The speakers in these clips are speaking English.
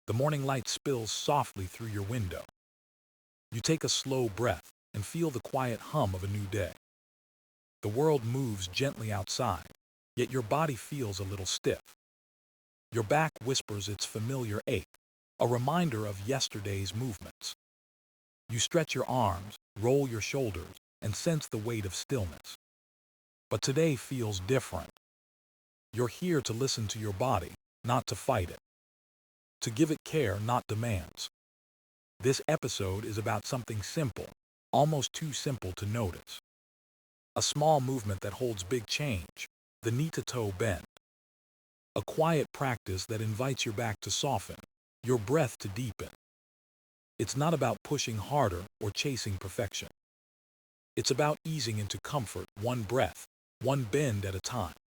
The morning light spills softly through your window. You take a slow breath and feel the quiet hum of a new day. The world moves gently outside, yet your body feels a little stiff. Your back whispers its familiar ache, a reminder of yesterday's movements. You stretch your arms, roll your shoulders, and sense the weight of stillness. But today feels different. You're here to listen to your body, not to fight it. To give it care, not demands. This episode is about something simple, almost too simple to notice. A small movement that holds big change, the knee-to-toe bend. A quiet practice that invites your back to soften, your breath to deepen. It's not about pushing harder or chasing perfection. It's about easing into comfort, one breath, one bend at a time.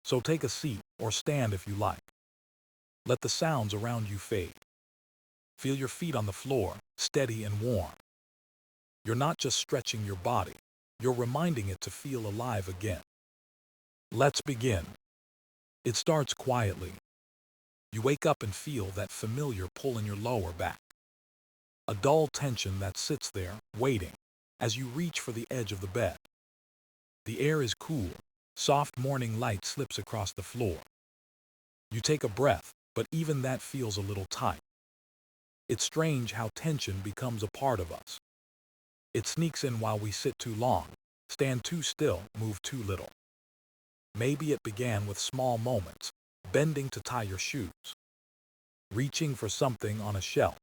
So take a seat or stand if you like. Let the sounds around you fade. Feel your feet on the floor, steady and warm. You're not just stretching your body, you're reminding it to feel alive again. Let's begin. It starts quietly. You wake up and feel that familiar pull in your lower back. A dull tension that sits there, waiting, as you reach for the edge of the bed. The air is cool, soft morning light slips across the floor. You take a breath, but even that feels a little tight. It's strange how tension becomes a part of us. It sneaks in while we sit too long, stand too still, move too little. Maybe it began with small moments, bending to tie your shoes, reaching for something on a shelf,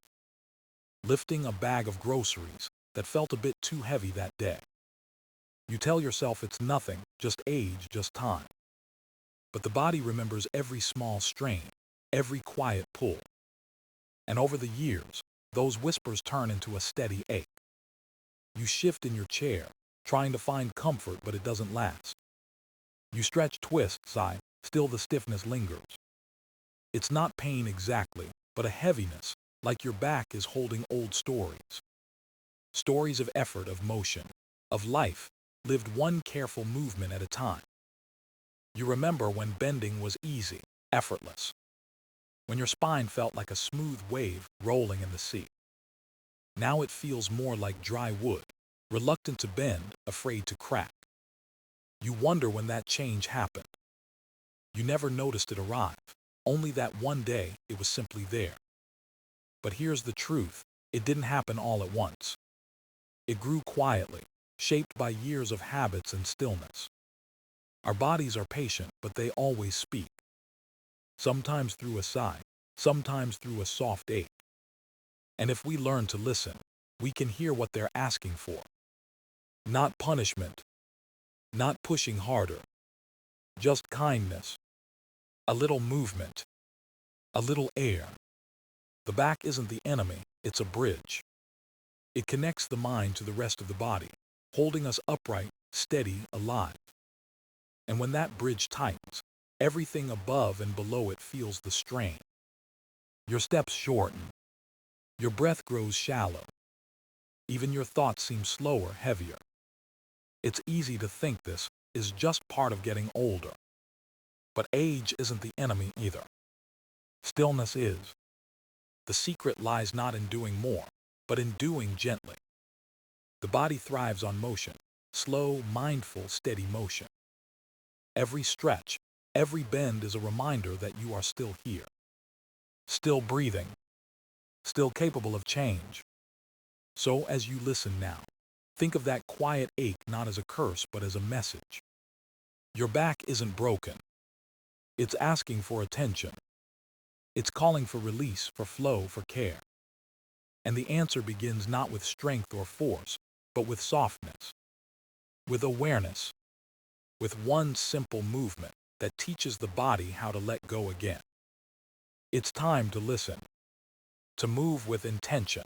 lifting a bag of groceries that felt a bit too heavy that day. You tell yourself it's nothing, just age, just time. But the body remembers every small strain, every quiet pull. And over the years, those whispers turn into a steady ache. You shift in your chair, trying to find comfort, but it doesn't last. You stretch, twist, sigh, still the stiffness lingers. It's not pain exactly, but a heaviness, like your back is holding old stories. Stories of effort, of motion, of life, lived one careful movement at a time. You remember when bending was easy, effortless. When your spine felt like a smooth wave rolling in the sea. Now it feels more like dry wood, reluctant to bend, afraid to crack. You wonder when that change happened. You never noticed it arrive, only that one day it was simply there. But here's the truth, it didn't happen all at once. It grew quietly, shaped by years of habits and stillness. Our bodies are patient, but they always speak. Sometimes through a sigh, sometimes through a soft ache. And if we learn to listen, we can hear what they're asking for. Not punishment, not pushing harder, just kindness, a little movement, a little air. The back isn't the enemy, it's a bridge. It connects the mind to the rest of the body, holding us upright, steady, alive. And when that bridge tightens, everything above and below it feels the strain. Your steps shorten. Your breath grows shallow. Even your thoughts seem slower, heavier. It's easy to think this is just part of getting older. But age isn't the enemy either. Stillness is. The secret lies not in doing more, but in doing gently. The body thrives on motion, slow, mindful, steady motion. Every stretch, every bend is a reminder that you are still here. Still breathing. Still capable of change. So as you listen now, think of that quiet ache not as a curse but as a message. Your back isn't broken. It's asking for attention. It's calling for release, for flow, for care. And the answer begins not with strength or force, but with softness, with awareness, with one simple movement that teaches the body how to let go again. It's time to listen, to move with intention,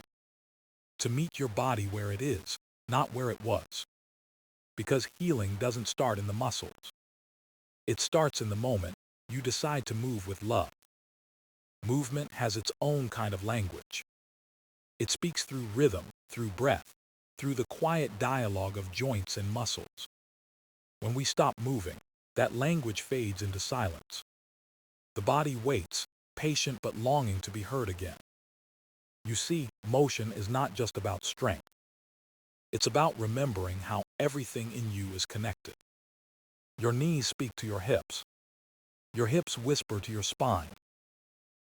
to meet your body where it is, not where it was. Because healing doesn't start in the muscles. It starts in the moment you decide to move with love. Movement has its own kind of language. It speaks through rhythm, through breath, through the quiet dialogue of joints and muscles. When we stop moving, that language fades into silence. The body waits, patient but longing to be heard again. You see, motion is not just about strength. It's about remembering how everything in you is connected. Your knees speak to your hips. Your hips whisper to your spine.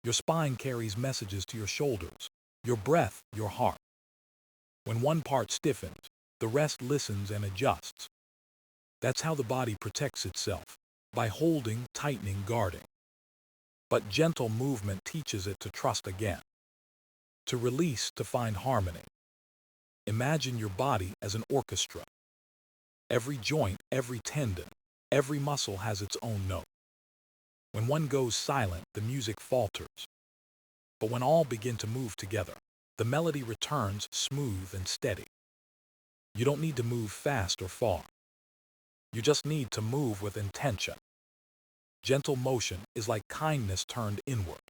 Your spine carries messages to your shoulders, your breath, your heart. When one part stiffens, the rest listens and adjusts. That's how the body protects itself, by holding, tightening, guarding. But gentle movement teaches it to trust again, to release, to find harmony. Imagine your body as an orchestra. Every joint, every tendon, every muscle has its own note. When one goes silent, the music falters. But when all begin to move together, the melody returns smooth and steady. You don't need to move fast or far. You just need to move with intention. Gentle motion is like kindness turned inward.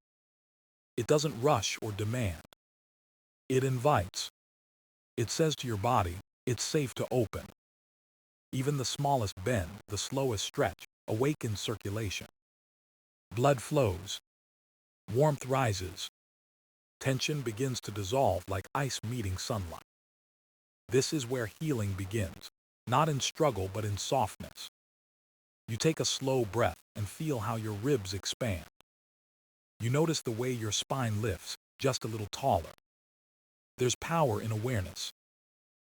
It doesn't rush or demand. It invites. It says to your body, it's safe to open. Even the smallest bend, the slowest stretch, awakens circulation. Blood flows. Warmth rises. Tension begins to dissolve like ice meeting sunlight. This is where healing begins, not in struggle but in softness. You take a slow breath and feel how your ribs expand. You notice the way your spine lifts, just a little taller. There's power in awareness.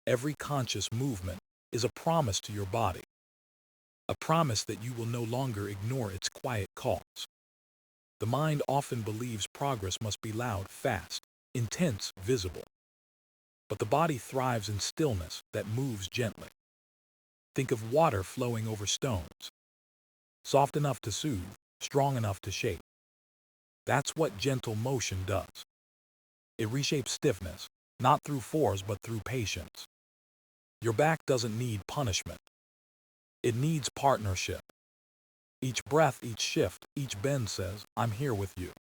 Every conscious movement is a promise to your body, a promise that you will no longer ignore its quiet calls. The mind often believes progress must be loud, fast, intense, visible. But the body thrives in stillness that moves gently. Think of water flowing over stones, soft enough to soothe, strong enough to shape. That's what gentle motion does. It reshapes stiffness, not through force but through patience. Your back doesn't need punishment. It needs partnership. Each breath, each shift, each bend says, I'm here with you.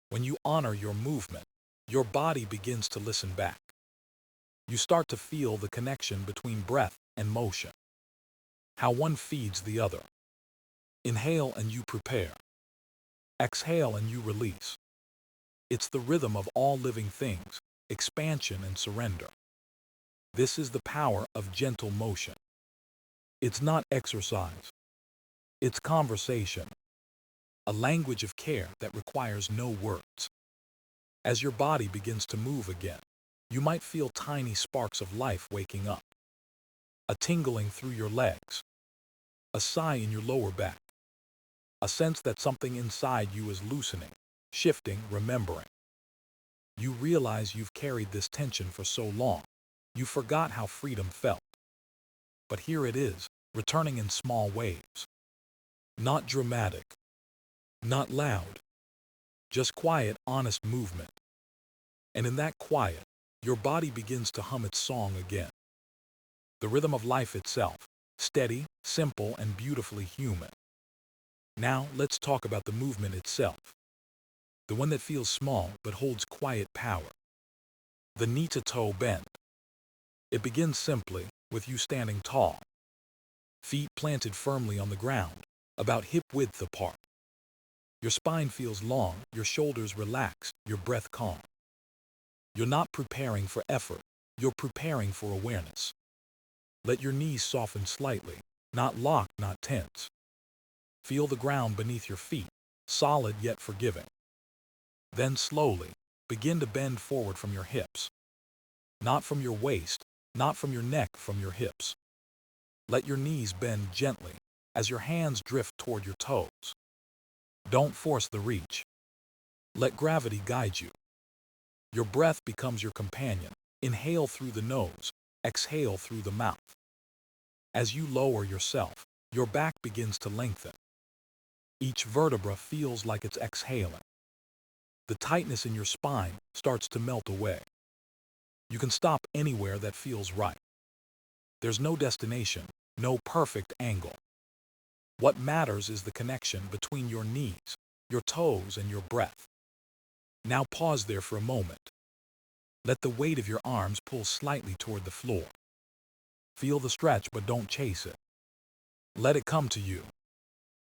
When you honor your movement, your body begins to listen back. You start to feel the connection between breath and motion, how one feeds the other. Inhale and you prepare. Exhale and you release. It's the rhythm of all living things, expansion and surrender. This is the power of gentle motion. It's not exercise. It's conversation, a language of care that requires no words. As your body begins to move again, you might feel tiny sparks of life waking up. A tingling through your legs, a sigh in your lower back, a sense that something inside you is loosening, shifting, remembering. You realize you've carried this tension for so long, you forgot how freedom felt. But here it is, returning in small waves. Not dramatic, not loud, just quiet, honest movement. And in that quiet, your body begins to hum its song again. The rhythm of life itself, steady, simple, and beautifully human. Now, let's talk about the movement itself. The one that feels small but holds quiet power. The knee-to-toe bend. It begins simply with you standing tall, feet planted firmly on the ground, about hip-width apart. Your spine feels long, your shoulders relaxed, your breath calm. You're not preparing for effort, you're preparing for awareness. Let your knees soften slightly, not locked, not tense. Feel the ground beneath your feet, solid yet forgiving. Then slowly, begin to bend forward from your hips. Not from your waist, not from your neck, from your hips. Let your knees bend gently as your hands drift toward your toes. Don't force the reach. Let gravity guide you. Your breath becomes your companion. Inhale through the nose, exhale through the mouth. As you lower yourself, your back begins to lengthen. Each vertebra feels like it's exhaling. The tightness in your spine starts to melt away. You can stop anywhere that feels right. There's no destination, no perfect angle. What matters is the connection between your knees, your toes, and your breath. Now pause there for a moment. Let the weight of your arms pull slightly toward the floor. Feel the stretch, but don't chase it. Let it come to you.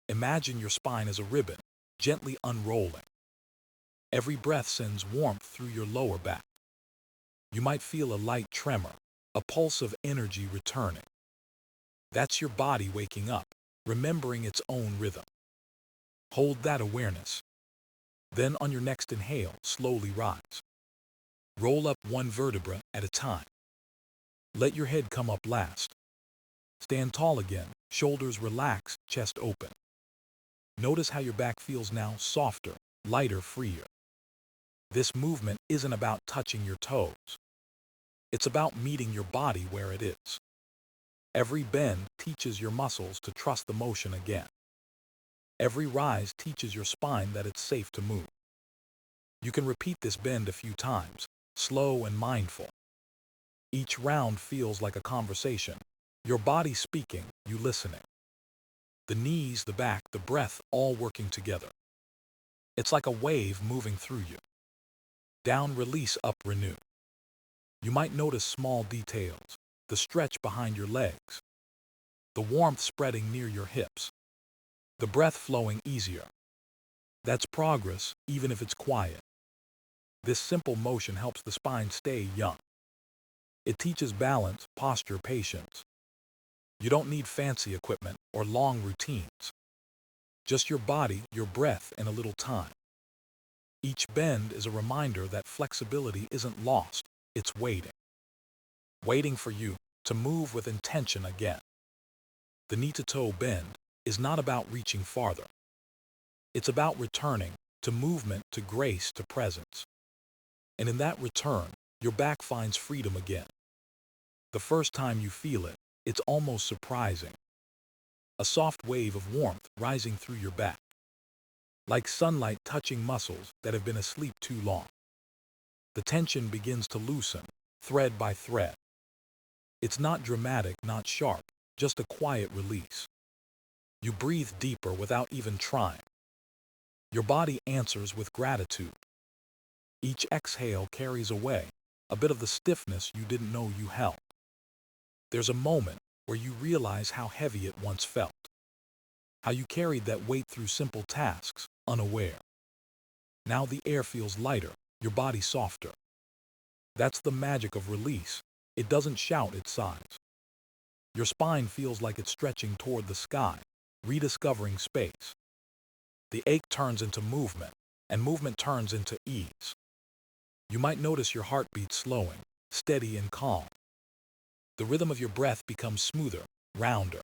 Imagine your spine as a ribbon, gently unrolling. Every breath sends warmth through your lower back. You might feel a light tremor, a pulse of energy returning. That's your body waking up, remembering its own rhythm. Hold that awareness. Then on your next inhale, slowly rise. Roll up one vertebra at a time. Let your head come up last. Stand tall again, shoulders relaxed, chest open. Notice how your back feels now, softer, lighter, freer. This movement isn't about touching your toes. It's about meeting your body where it is. Every bend teaches your muscles to trust the motion again. Every rise teaches your spine that it's safe to move. You can repeat this bend a few times, slow and mindful. Each round feels like a conversation. Your body speaking, you listening. The knees, the back, the breath, all working together. It's like a wave moving through you. Down, release, up, renew. You might notice small details, the stretch behind your legs, the warmth spreading near your hips, the breath flowing easier. That's progress, even if it's quiet. This simple motion helps the spine stay young. It teaches balance, posture, patience. You don't need fancy equipment or long routines. Just your body, your breath, and a little time. Each bend is a reminder that flexibility isn't lost, it's waiting. Waiting for you to move with intention again. The knee-to-toe bend is not about reaching farther. It's about returning to movement, to grace, to presence. And in that return, your back finds freedom again. The first time you feel it, it's almost surprising. A soft wave of warmth rising through your back, like sunlight touching muscles that have been asleep too long. The tension begins to loosen, thread by thread. It's not dramatic, not sharp, just a quiet release. You breathe deeper without even trying. Your body answers with gratitude. Each exhale carries away a bit of the stiffness you didn't know you held. There's a moment where you realize how heavy it once felt, how you carried that weight through simple tasks, unaware. Now the air feels lighter, your body softer. That's the magic of release. It doesn't shout, it sighs. Your spine feels like it's stretching toward the sky, rediscovering space. The ache turns into movement, and movement turns into ease. You might notice your heartbeat slowing, steady and calm. The rhythm of your breath becomes smoother, rounder.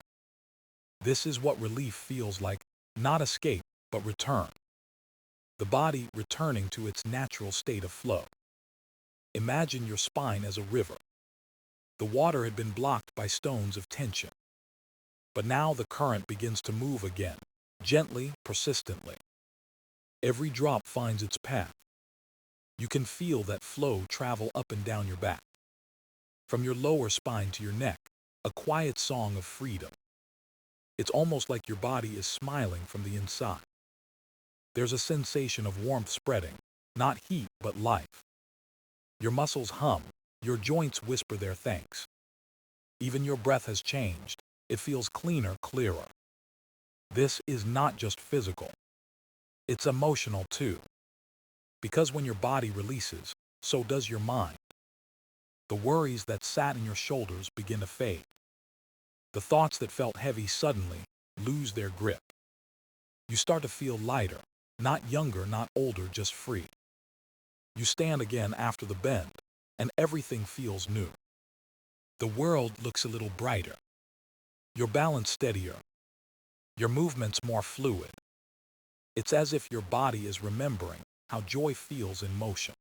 This is what relief feels like, not escape, but return. The body returning to its natural state of flow. Imagine your spine as a river. The water had been blocked by stones of tension. But now the current begins to move again, gently, persistently. Every drop finds its path. You can feel that flow travel up and down your back. From your lower spine to your neck, a quiet song of freedom. It's almost like your body is smiling from the inside. There's a sensation of warmth spreading, not heat but life. Your muscles hum, your joints whisper their thanks. Even your breath has changed. It feels cleaner, clearer. This is not just physical. It's emotional too. Because when your body releases, so does your mind. The worries that sat in your shoulders begin to fade. The thoughts that felt heavy suddenly lose their grip. You start to feel lighter, not younger, not older, just free. You stand again after the bend, and everything feels new. The world looks a little brighter. Your balance steadier. Your movements more fluid. It's as if your body is remembering how joy feels in motion.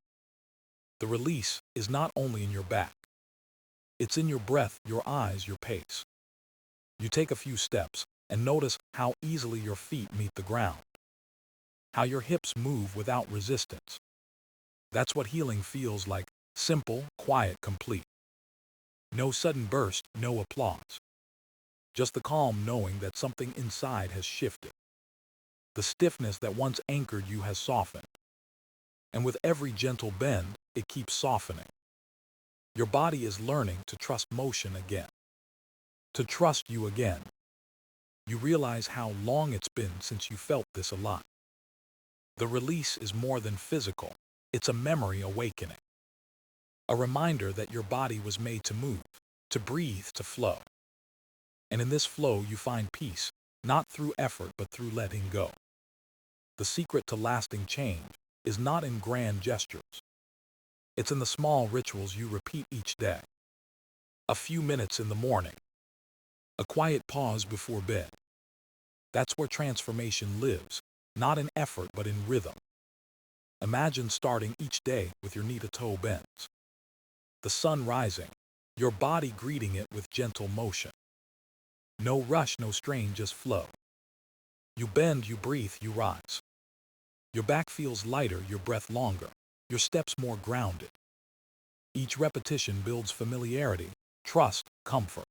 The release is not only in your back. It's in your breath, your eyes, your pace. You take a few steps and notice how easily your feet meet the ground. How your hips move without resistance. That's what healing feels like, simple, quiet, complete. No sudden burst, no applause. Just the calm knowing that something inside has shifted. The stiffness that once anchored you has softened. And with every gentle bend, it keeps softening. Your body is learning to trust motion again. To trust you again. You realize how long it's been since you felt this alive. The release is more than physical, it's a memory awakening. A reminder that your body was made to move, to breathe, to flow. And in this flow you find peace, not through effort but through letting go. The secret to lasting change is not in grand gestures. It's in the small rituals you repeat each day. A few minutes in the morning, a quiet pause before bed. That's where transformation lives, not in effort but in rhythm. Imagine starting each day with your knee-to-toe bends. The sun rising, your body greeting it with gentle motion. No rush, no strain, just flow. You bend, you breathe, you rise. Your back feels lighter, your breath longer, your steps more grounded. Each repetition builds familiarity, trust, comfort.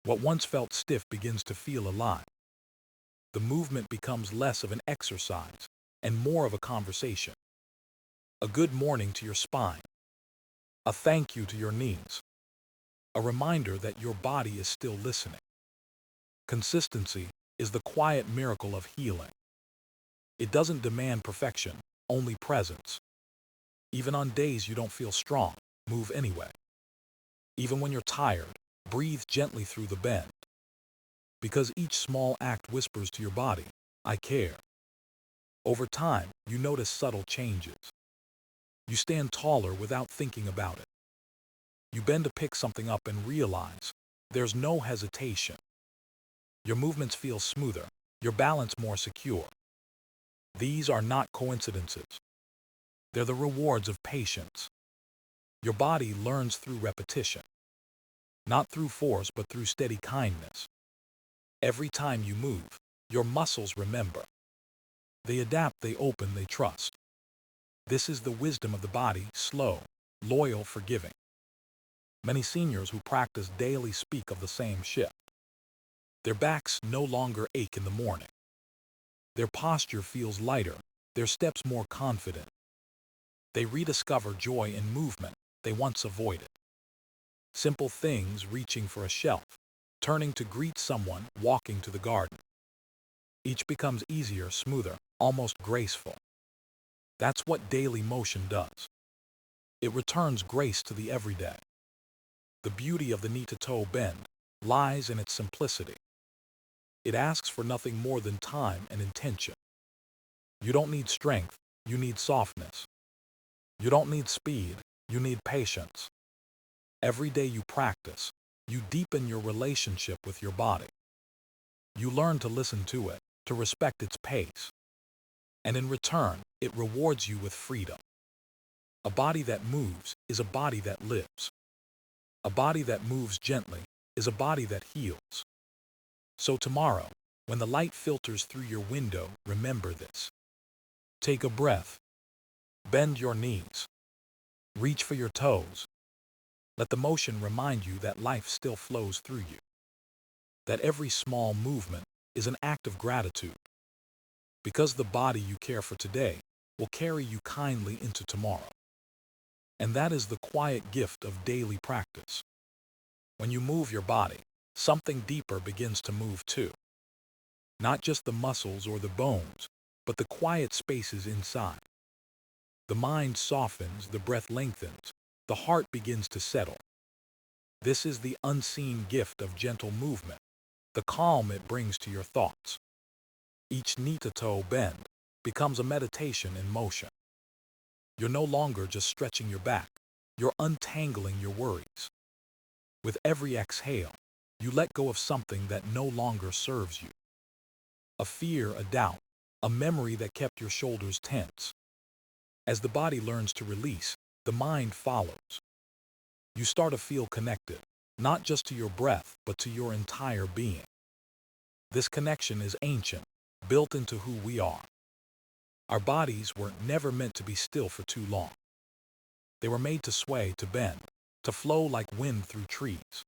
What once felt stiff begins to feel alive. The movement becomes less of an exercise and more of a conversation. A good morning to your spine. A thank you to your knees. A reminder that your body is still listening. Consistency is the quiet miracle of healing. It doesn't demand perfection, only presence. Even on days you don't feel strong, move anyway. Even when you're tired, breathe gently through the bend. Because each small act whispers to your body, I care. Over time, you notice subtle changes. You stand taller without thinking about it. You bend to pick something up and realize there's no hesitation. Your movements feel smoother, your balance more secure. These are not coincidences. They're the rewards of patience. Your body learns through repetition, not through force but through steady kindness. Every time you move, your muscles remember. They adapt, they open, they trust. This is the wisdom of the body, slow, loyal, forgiving. Many seniors who practice daily speak of the same shift. Their backs no longer ache in the morning. Their posture feels lighter, their steps more confident. They rediscover joy in movement they once avoided. Simple things, reaching for a shelf, turning to greet someone, walking to the garden. Each becomes easier, smoother, almost graceful. That's what daily motion does. It returns grace to the everyday. The beauty of the knee-to-toe bend lies in its simplicity. It asks for nothing more than time and intention. You don't need strength, you need softness. You don't need speed, you need patience. Every day you practice, you deepen your relationship with your body. You learn to listen to it, to respect its pace. And in return, it rewards you with freedom. A body that moves is a body that lives. A body that moves gently is a body that heals. So tomorrow, when the light filters through your window, remember this. Take a breath. Bend your knees. Reach for your toes. Let the motion remind you that life still flows through you. That every small movement is an act of gratitude. Because the body you care for today will carry you kindly into tomorrow. And that is the quiet gift of daily practice. When you move your body, something deeper begins to move too. Not just the muscles or the bones, but the quiet spaces inside. The mind softens, the breath lengthens, the heart begins to settle. This is the unseen gift of gentle movement, the calm it brings to your thoughts. Each knee-to-toe bend becomes a meditation in motion. You're no longer just stretching your back, you're untangling your worries. With every exhale, you let go of something that no longer serves you. A fear, a doubt, a memory that kept your shoulders tense. As the body learns to release, the mind follows. You start to feel connected, not just to your breath, but to your entire being. This connection is ancient, built into who we are. Our bodies were never meant to be still for too long. They were made to sway, to bend, to flow like wind through trees.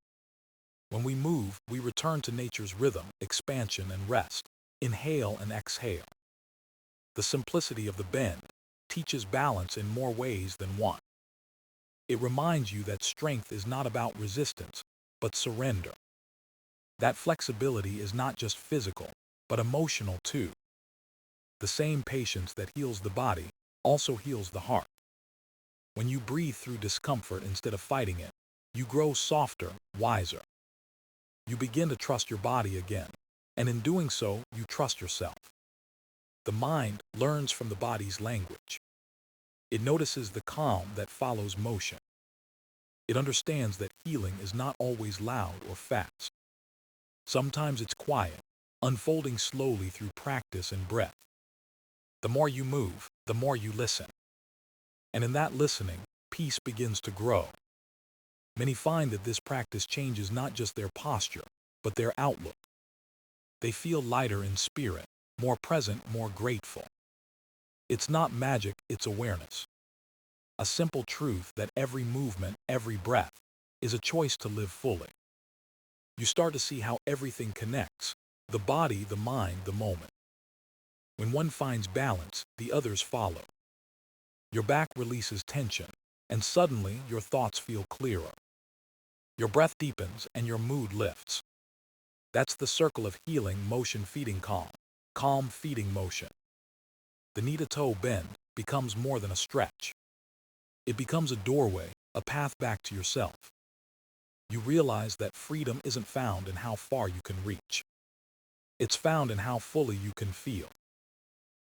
When we move, we return to nature's rhythm, expansion and rest, inhale and exhale. The simplicity of the bend teaches balance in more ways than one. It reminds you that strength is not about resistance, but surrender. That flexibility is not just physical, but emotional too. The same patience that heals the body also heals the heart. When you breathe through discomfort instead of fighting it, you grow softer, wiser. You begin to trust your body again, and in doing so, you trust yourself. The mind learns from the body's language. It notices the calm that follows motion. It understands that healing is not always loud or fast. Sometimes it's quiet, unfolding slowly through practice and breath. The more you move, the more you listen. And in that listening, peace begins to grow. Many find that this practice changes not just their posture, but their outlook. They feel lighter in spirit, more present, more grateful. It's not magic, it's awareness. A simple truth that every movement, every breath, is a choice to live fully. You start to see how everything connects: the body, the mind, the moment. When one finds balance, the others follow. Your back releases tension, and suddenly your thoughts feel clearer. Your breath deepens and your mood lifts. That's the circle of healing, motion feeding calm, calm feeding motion. The knee-to-toe bend becomes more than a stretch. It becomes a doorway, a path back to yourself. You realize that freedom isn't found in how far you can reach. It's found in how fully you can feel,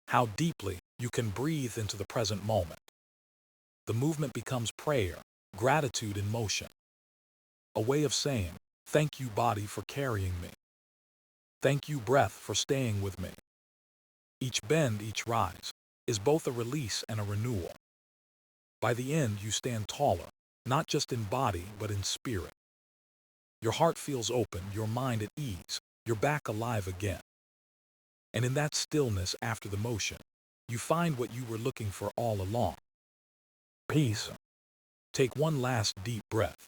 how deeply you can breathe into the present moment. The movement becomes prayer, gratitude in motion. A way of saying, thank you body for carrying me. Thank you breath for staying with me. Each bend, each rise, is both a release and a renewal. By the end, you stand taller, not just in body, but in spirit. Your heart feels open, your mind at ease, your back alive again. And in that stillness after the motion, you find what you were looking for all along: peace. Take one last deep breath.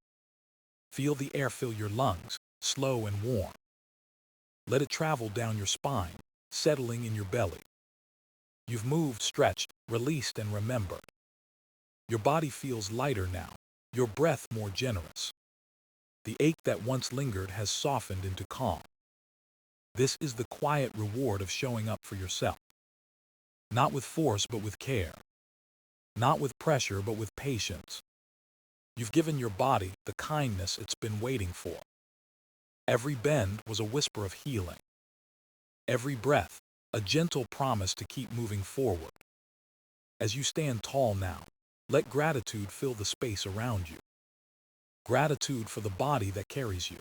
Feel the air fill your lungs, slow and warm. Let it travel down your spine, settling in your belly. You've moved, stretched, released, and remembered. Your body feels lighter now, your breath more generous. The ache that once lingered has softened into calm. This is the quiet reward of showing up for yourself. Not with force, but with care. Not with pressure, but with patience. You've given your body the kindness it's been waiting for. Every bend was a whisper of healing. Every breath, a gentle promise to keep moving forward. As you stand tall now, let gratitude fill the space around you. Gratitude for the body that carries you,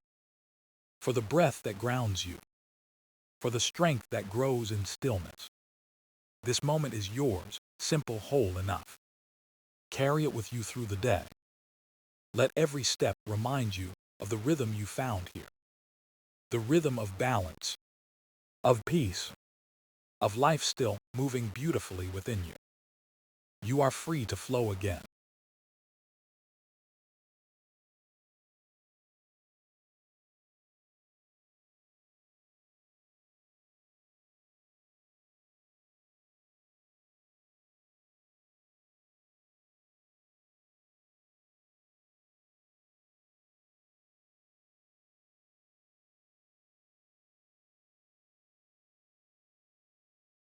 for the breath that grounds you, for the strength that grows in stillness. This moment is yours, simple, whole enough. Carry it with you through the day. Let every step remind you of the rhythm you found here. The rhythm of balance, of peace, of life still moving beautifully within you. You are free to flow again.